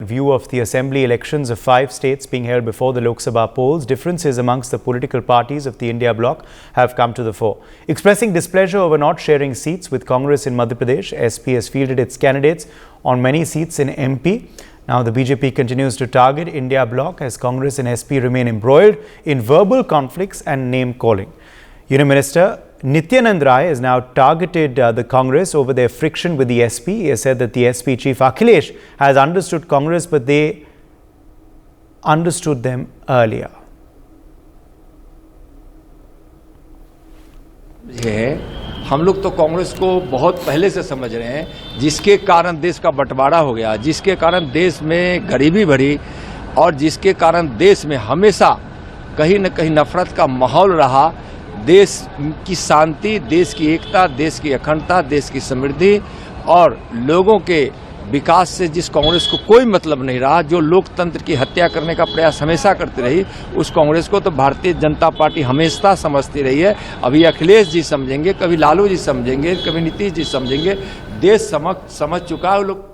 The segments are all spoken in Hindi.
view of the assembly elections of 5 states being held before the Lok Sabha polls, differences amongst the political parties of the India bloc have come to the fore. Expressing displeasure over not sharing seats with Congress in Madhya Pradesh, SP has fielded its candidates on many seats in MP. Now the BJP continues to target India bloc as Congress and SP remain embroiled in verbal conflicts and name calling. Union Minister Nityanand Rai has now targeted the Congress over their friction with the SP. He has said that the SP chief Akhilesh has understood Congress, but they understood them earlier. हम लोग तो कांग्रेस को बहुत पहले से समझ रहे हैं, जिसके कारण देश का बंटवारा हो गया, जिसके कारण देश में गरीबी बढ़ी और जिसके कारण देश में हमेशा कहीं न कहीं नफरत का माहौल रहा। देश की शांति, देश की एकता, देश की अखंडता, देश की समृद्धि और लोगों के विकास से जिस कांग्रेस को कोई मतलब नहीं रहा, जो लोकतंत्र की हत्या करने का प्रयास हमेशा करती रही, उस कांग्रेस को तो भारतीय जनता पार्टी हमेशा समझती रही है। अभी अखिलेश जी समझेंगे, कभी लालू जी समझेंगे, कभी नीतीश जी समझेंगे। देश समझ चुका है लोग।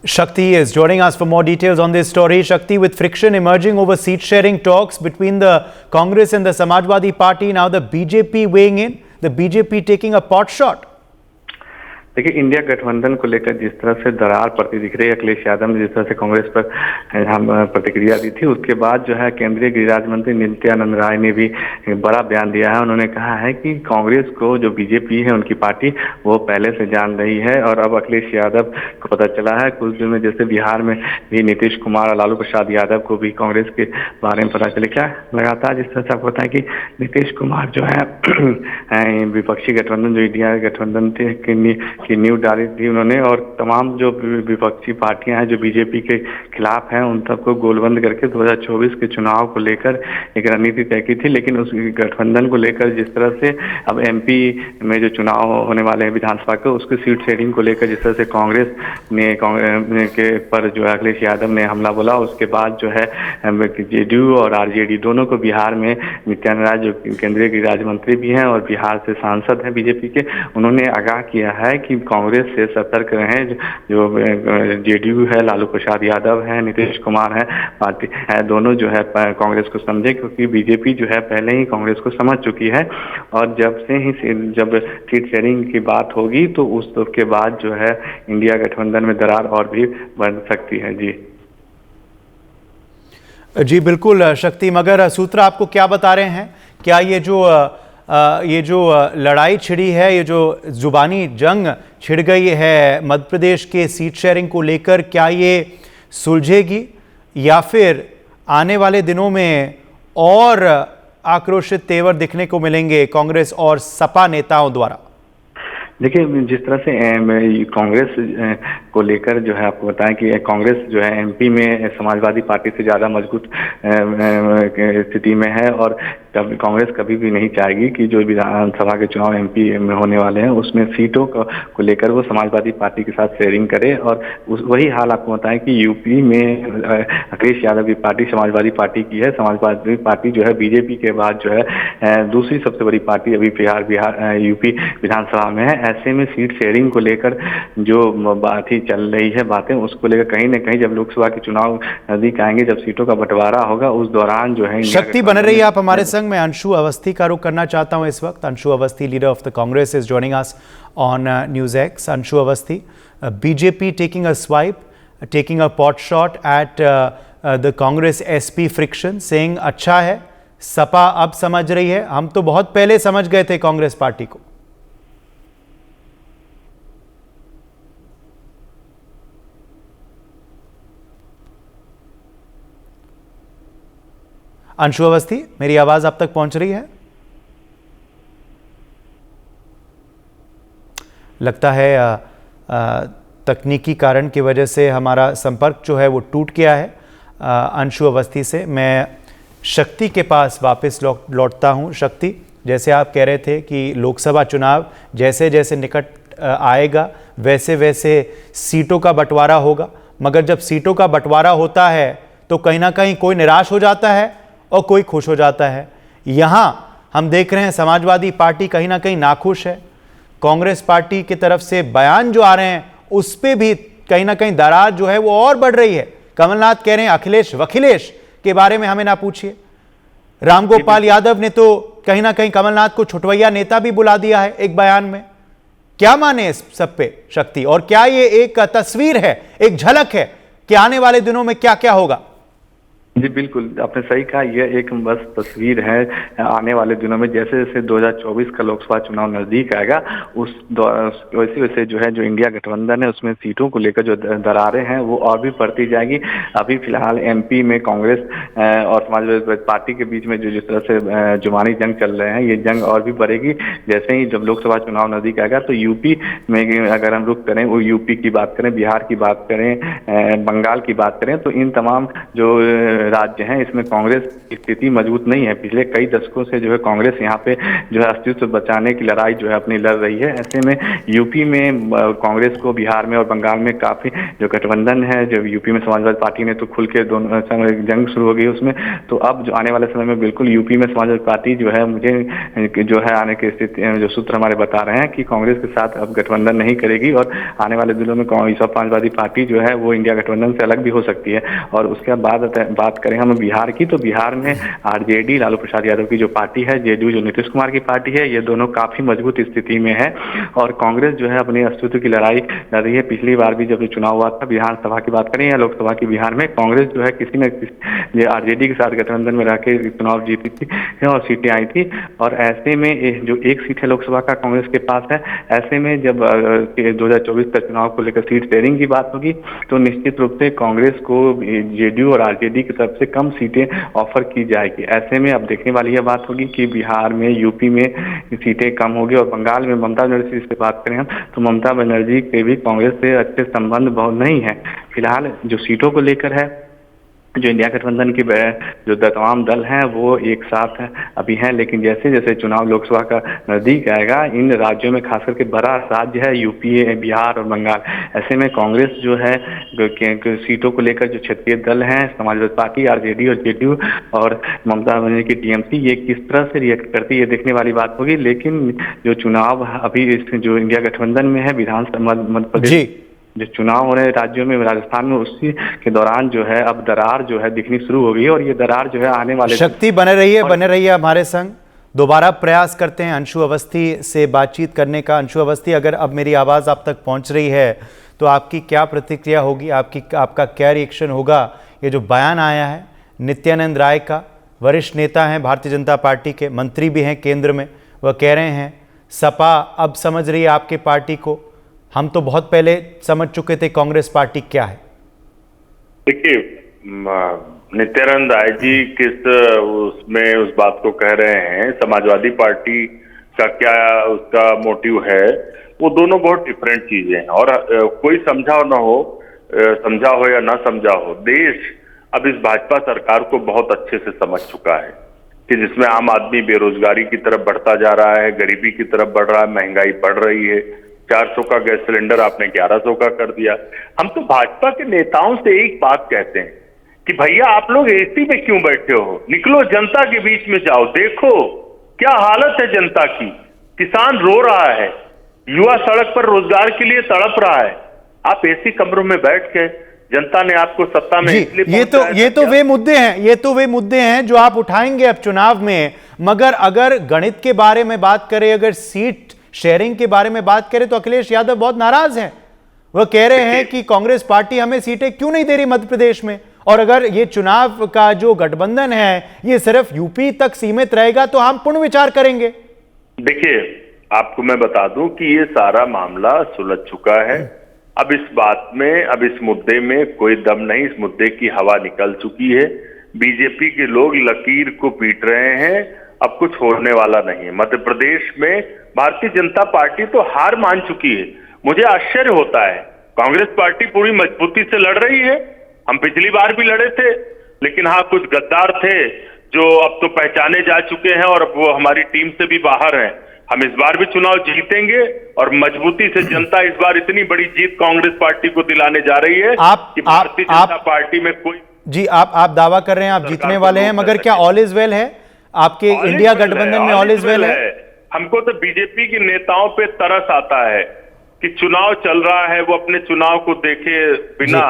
Shakti is joining us for more details on this story. Shakti, with friction emerging over seat sharing talks between the Congress and the Samajwadi Party, now the BJP weighing in, the BJP taking a pot shot. देखिए, इंडिया गठबंधन को लेकर जिस तरह से दरार पड़ती दिख रही है, अखिलेश यादव ने जिस तरह से कांग्रेस पर प्रतिक्रिया दी थी, उसके बाद जो है केंद्रीय गृह राज्य मंत्री नित्यानंद राय ने भी बड़ा बयान दिया है। उन्होंने कहा है कि कांग्रेस को जो बीजेपी है उनकी पार्टी वो पहले से जान रही है और अब अखिलेश यादव को पता चला है। कुछ दिन में जैसे बिहार में भी नीतीश कुमार और लालू प्रसाद यादव को भी कांग्रेस के बारे में पता चले। क्या लगातार जिस तरह से आपको बताएं कि नीतीश कुमार जो है विपक्षी गठबंधन जो इंडिया गठबंधन थे की नींव डाली थी उन्होंने, और तमाम जो विपक्षी पार्टियां हैं जो बीजेपी के खिलाफ हैं उन सबको गोलबंद करके 2024 के चुनाव को लेकर एक रणनीति तय की थी। लेकिन उस गठबंधन को लेकर जिस तरह से अब एमपी में जो चुनाव होने वाले हैं विधानसभा के, उसके सीट शेयरिंग को लेकर जिस तरह से कांग्रेस के पर जो है अखिलेश यादव ने हमला बोला, उसके बाद जो है जेडीयू और आरजेडी दोनों को बिहार में नित्यानंद राय जो केंद्रीय गृह राज्य मंत्री भी हैं और बिहार से सांसद हैं बीजेपी के, उन्होंने आगाह किया है कि कांग्रेस से सतर्क रहें। जो जेडीयू है, लालू प्रसाद यादव है, नीतीश कुमार है, पार्टी है, दोनों जो है कांग्रेस को समझे, क्योंकि बीजेपी जो है पहले ही कांग्रेस को समझ चुकी है और जब सीट शेयरिंग की बात होगी तो उसके बाद जो है इंडिया गठबंधन में दरार और भी बढ़ सकती है। जी बिल्कुल शक्ति, मगर सूत्र आपको क्या बता रहे हैं? क्या ये जो लड़ाई छिड़ी है, ये जो जुबानी जंग छिड़ गई है मध्य प्रदेश के सीट शेयरिंग को लेकर, क्या ये सुलझेगी या फिर आने वाले दिनों में और आक्रोशित तेवर दिखने को मिलेंगे कांग्रेस और सपा नेताओं द्वारा? देखिए, जिस तरह से कांग्रेस को लेकर जो है आपको बताएं कि कांग्रेस जो है एमपी में समाजवादी पार्टी से ज़्यादा मजबूत स्थिति में है और कांग्रेस कभी भी नहीं चाहेगी कि जो विधानसभा के चुनाव एमपी में होने वाले हैं उसमें सीटों को लेकर वो समाजवादी पार्टी के साथ शेयरिंग करे। और वही हाल आपको बताएं कि यूपी में अखिलेश यादव की पार्टी समाजवादी पार्टी की है। समाजवादी पार्टी जो है बीजेपी के बाद जो है दूसरी सबसे बड़ी पार्टी अभी यूपी विधानसभा में है। ऐसे में सीट शेयरिंग को लेकर जो बात ही चल रही है बातें, उसको लेकर कहीं न कहीं जब लोकसभा के चुनाव नजदीक आएंगे, जब सीटों का बंटवारा होगा, उस दौरान जो है शक्ति बन रही है आप हमारे संग। मैं अंशु अवस्थी का रुख करना चाहता हूं इस वक्त। Anshu Awasthi, leader of the Congress, is joining us on news x. Anshu Awasthi, BJP taking a swipe, taking a pot shot at the Congress SP friction, saying अच्छा है सपा अब समझ रही है, हम तो बहुत पहले समझ गए थे कांग्रेस पार्टी को। अंशु अवस्थी, मेरी आवाज आप तक पहुंच रही है? लगता है तकनीकी कारण की वजह से हमारा संपर्क जो है वो टूट गया है अंशु अवस्थी से। मैं शक्ति के पास वापस लौटता हूं। शक्ति, जैसे आप कह रहे थे कि लोकसभा चुनाव जैसे जैसे निकट आएगा वैसे वैसे सीटों का बंटवारा होगा, मगर जब सीटों का बंटवारा होता है तो कहीं ना कहीं कोई निराश हो जाता है और कोई खुश हो जाता है। यहां हम देख रहे हैं समाजवादी पार्टी कहीं ना कहीं नाखुश है। कांग्रेस पार्टी की तरफ से बयान जो आ रहे हैं उस पे भी कहीं ना कहीं दरार जो है वो और बढ़ रही है। कमलनाथ कह रहे हैं अखिलेश वखिलेश के बारे में हमें ना पूछिए। रामगोपाल यादव ने तो कहीं ना कहीं कमलनाथ को छुटवैया नेता भी बुला दिया है एक बयान में। क्या माने इस सब पे शक्ति, और क्या ये एक तस्वीर है, एक झलक है कि आने वाले दिनों में क्या क्या होगा? जी बिल्कुल, आपने सही कहा, यह एक बस तस्वीर है। आने वाले दिनों में जैसे जैसे 2024 का लोकसभा चुनाव नजदीक आएगा, वैसे वैसे जो है जो इंडिया गठबंधन है उसमें सीटों को लेकर जो दरारें हैं वो और भी बढ़ती जाएगी। अभी फिलहाल एमपी में कांग्रेस और समाजवादी पार्टी के बीच में जो जिस तरह से जुबानी जंग चल रहे हैं, ये जंग और भी बढ़ेगी। जैसे ही जब लोकसभा चुनाव नजदीक आएगा तो यूपी में अगर हम रुख करें, वो यूपी की बात करें, बिहार की बात करें, बंगाल की बात करें, तो इन तमाम जो राज्य हैं इसमें कांग्रेस की स्थिति मजबूत नहीं है। पिछले कई दशकों से जो है कांग्रेस यहाँ पे जो है अस्तित्व बचाने की लड़ाई जो है अपनी लड़ रही है। ऐसे में यूपी में कांग्रेस को, बिहार में और बंगाल में काफी जो गठबंधन है, जो यूपी में समाजवादी पार्टी ने तो खुल के दोनों जंग शुरू हो गई उसमें, तो अब जो आने वाले समय में बिल्कुल यूपी में समाजवादी पार्टी जो है, मुझे जो है आने की स्थिति जो सूत्र हमारे बता रहे हैं कि कांग्रेस के साथ अब गठबंधन नहीं करेगी और आने वाले दिनों में समाजवादी पार्टी जो है वो इंडिया गठबंधन से अलग भी हो सकती है। और उसके बाद बात करें हम बिहार की, तो बिहार में आरजेडी, लालू प्रसाद यादव की जो पार्टी है, जेडीयू जो नीतीश कुमार की पार्टी है, ये दोनों काफी मजबूत स्थिति में है और कांग्रेस जो है अपने अस्तित्व की लड़ाई लड़ रही है। पिछली बार भी जब चुनाव हुआ था, विधानसभा की बात करें या लोकसभा की, बिहार में कांग्रेस जो है किसी न किसी आरजेडी के साथ गठबंधन में रह के चुनाव जीती थी और सीटें आई थी। और ऐसे में जो एक सीट है लोकसभा का कांग्रेस के पास है, ऐसे में जब 2024 का चुनाव को लेकर सीट शेयरिंग की बात होगी तो निश्चित रूप से कांग्रेस को जेडीयू और आरजेडी की तरफ से कम सीटें ऑफर की जाएगी। ऐसे में अब देखने वाली यह बात होगी कि बिहार में, यूपी में सीटें कम होगी और बंगाल में ममता बनर्जी से बात करें हम, तो ममता बनर्जी के भी कांग्रेस से अच्छे संबंध बहुत नहीं है। फिलहाल जो सीटों को लेकर है, जो इंडिया गठबंधन के जो तमाम दल हैं वो एक साथ अभी हैं, लेकिन जैसे जैसे चुनाव लोकसभा का नजदीक आएगा, इन राज्यों में खास करके बड़ा राज्य है यूपी, बिहार और बंगाल, ऐसे में कांग्रेस जो है सीटों को लेकर जो क्षेत्रीय दल हैं, समाजवादी पार्टी, आरजेडी और जेडीयू और ममता बनर्जी की टीएमसी, ये किस तरह से रिएक्ट करती है ये देखने वाली बात होगी। लेकिन जो चुनाव अभी जो इंडिया गठबंधन में है, विधानसभा मध्य प्रदेश जो चुनाव हो रहे हैं राज्यों में, राजस्थान में, उसी के दौरान जो है अब दरार जो है दिखनी शुरू हो गई और ये दरार जो है आने वाले शक्ति बने रही है हमारे संग। दोबारा प्रयास करते हैं अंशु अवस्थी से बातचीत करने का। अंशु अवस्थी, अगर अब मेरी आवाज़ आप तक पहुंच रही है तो आपकी क्या प्रतिक्रिया होगी, आपका क्या रिएक्शन होगा? ये जो बयान आया है नित्यानंद राय का, वरिष्ठ नेता हैं भारतीय जनता पार्टी के, मंत्री भी हैं केंद्र में, वह कह रहे हैं सपा अब समझ रही है आपके पार्टी को, हम तो बहुत पहले समझ चुके थे कांग्रेस पार्टी क्या है। देखिए, नित्यानंद राय जी किस उसमें उस बात को कह रहे हैं, समाजवादी पार्टी का क्या उसका मोटिव है, वो दोनों बहुत डिफरेंट चीजें हैं। और कोई समझा हो या ना समझा हो, देश अब इस भाजपा सरकार को बहुत अच्छे से समझ चुका है कि जिसमें आम आदमी बेरोजगारी की तरफ बढ़ता जा रहा है, गरीबी की तरफ बढ़ रहा है, महंगाई बढ़ रही है, 400 का गैस सिलेंडर आपने 1100 का कर दिया। हम तो भाजपा के नेताओं से एक बात कहते हैं कि भैया आप लोग एसी में क्यों बैठे हो, निकलो जनता के बीच में जाओ, देखो क्या हालत है जनता की, किसान रो रहा है, युवा सड़क पर रोजगार के लिए तड़प रहा है, आप एसी कमरों में बैठ के जनता ने आपको सत्ता में इसलिए ये तो वे मुद्दे हैं जो आप उठाएंगे अब चुनाव में। मगर अगर गणित के बारे में बात करें, अगर सीट शेयरिंग के बारे में बात करें तो अखिलेश यादव बहुत नाराज हैं। वह कह रहे हैं कि कांग्रेस पार्टी हमें सीटें क्यों नहीं दे रही मध्य प्रदेश में, और अगर ये चुनाव का जो गठबंधन है ये सिर्फ यूपी तक सीमित रहेगा तो हम पुनः विचार करेंगे। देखिए, आपको मैं बता दूं कि ये सारा मामला सुलझ चुका है। अब इस बात में, अब इस मुद्दे में कोई दम नहीं, इस मुद्दे की हवा निकल चुकी है। बीजेपी के लोग लकीर को पीट रहे हैं, अब कुछ होने वाला नहीं है। मध्य प्रदेश में भारतीय जनता पार्टी तो हार मान चुकी है। मुझे आश्चर्य होता है, कांग्रेस पार्टी पूरी मजबूती से लड़ रही है। हम पिछली बार भी लड़े थे, लेकिन हाँ कुछ गद्दार थे जो अब तो पहचाने जा चुके हैं और वो हमारी टीम से भी बाहर हैं। हम इस बार भी चुनाव जीतेंगे और मजबूती से जनता इस बार इतनी बड़ी जीत कांग्रेस पार्टी को दिलाने जा रही है कि भारतीय जनता पार्टी में कोई जी आप दावा कर रहे हैं आप जीतने वाले हैं, मगर क्या ऑल इज वेल है आपके इंडिया गठबंधन में? ऑल इज वेल है। हमको तो बीजेपी के नेताओं पे तरस आता है कि चुनाव चल रहा है, वो अपने चुनाव को देखे बिना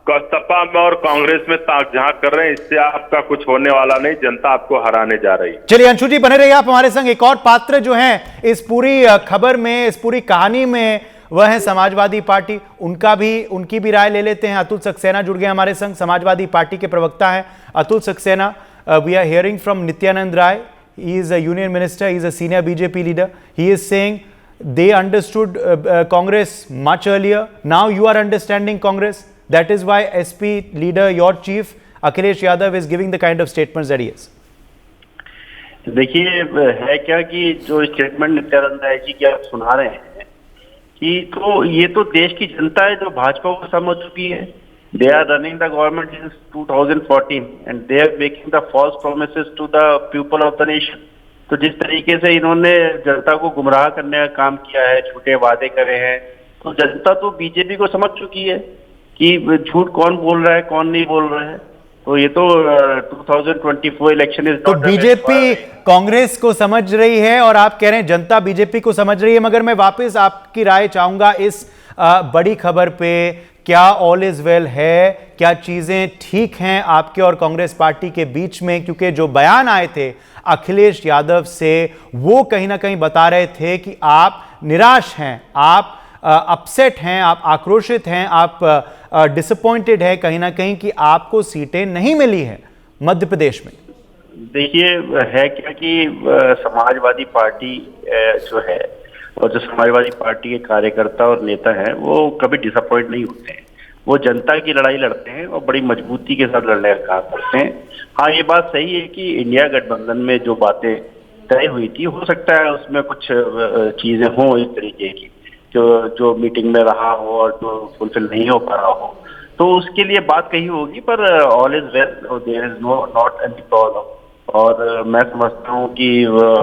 सपा में और कांग्रेस में ताक झांक कर रहे हैं। इससे आपका कुछ होने वाला नहीं, जनता आपको हराने जा रही है। चलिए अंशु जी बने रहिए आप हमारे संग। एक और पात्र जो हैं इस पूरी खबर में, इस पूरी कहानी में, वह है समाजवादी पार्टी। उनकी भी राय ले लेते हैं। अतुल सक्सेना जुड़ गए हमारे संग, समाजवादी पार्टी के प्रवक्ता हैं Atul Saxena. We are hearing from Nityanand Rai, he is a union minister, he is a senior BJP leader. He is saying they understood Congress much earlier. Now you are understanding Congress. That is why SP leader, your chief Akhilesh Yadav, is giving the kind of statements that he is. देखिए है क्या कि जो स्टेटमेंट नित्यानंद राय जी की आप सुना रहे हैं कि तो ये तो देश की जनता है जो भाजपा को समझ चुकी है। They are running the government since 2014 and they are making the false promises to the people of the nation. तो जिस तरीके से इन्होंने जनता को गुमराह करने का काम किया है, झूठे वादे करे हैं, तो जनता तो बीजेपी को समझ चुकी है कि झूठ कौन बोल रहा है, कौन नहीं बोल रहा है। तो ये तो 2024 इलेक्शन इज। तो बीजेपी कांग्रेस को समझ रही है और आप कह रहे हैं जनता बीजेपी को समझ रही है। मगर मैं वापस आपकी राय चाहूंगा इस बड़ी खबर पे। क्या ऑल इज वेल है? क्या चीजें ठीक हैं आपके और कांग्रेस पार्टी के बीच में? क्योंकि जो बयान आए थे अखिलेश यादव से, वो कहीं ना कहीं बता रहे थे कि आप निराश हैं, आप अपसेट हैं, आप आक्रोशित हैं, आप डिसअपॉइंटेड हैं कहीं ना कहीं कि आपको सीटें नहीं मिली हैं मध्य प्रदेश में। देखिए है क्या कि समाजवादी पार्टी जो है और जो समाजवादी पार्टी के कार्यकर्ता और नेता हैं वो कभी डिसअपॉइंट नहीं होते हैं। वो जनता की लड़ाई लड़ते हैं और बड़ी मजबूती के साथ लड़ने का काम करते हैं। हाँ, ये बात सही है कि इंडिया गठबंधन में जो बातें तय हुई थी, हो सकता है उसमें कुछ चीजें हों इस तरीके की जो मीटिंग में रहा हो और जो फुलफिल नहीं हो पा रहा हो, तो उसके लिए बात कही होगी। पर all is well, there is not any problem. और मैं समझता हूँ कि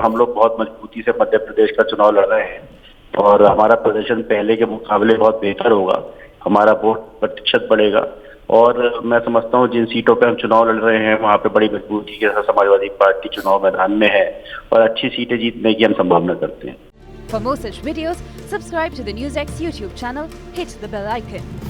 हम लोग बहुत मजबूती से मध्य प्रदेश का चुनाव लड़ रहे हैं और हमारा प्रदर्शन पहले के मुकाबले बहुत बेहतर होगा, हमारा वोट प्रतिशत बढ़ेगा। और मैं समझता हूँ जिन सीटों पे हम चुनाव लड़ रहे हैं वहाँ पे बड़ी मजबूती के साथ समाजवादी पार्टी चुनाव मैदान में है और अच्छी सीटें जीतने की हम संभावना करते हैं। For more such videos, subscribe to the NewsX YouTube channel, hit the bell icon.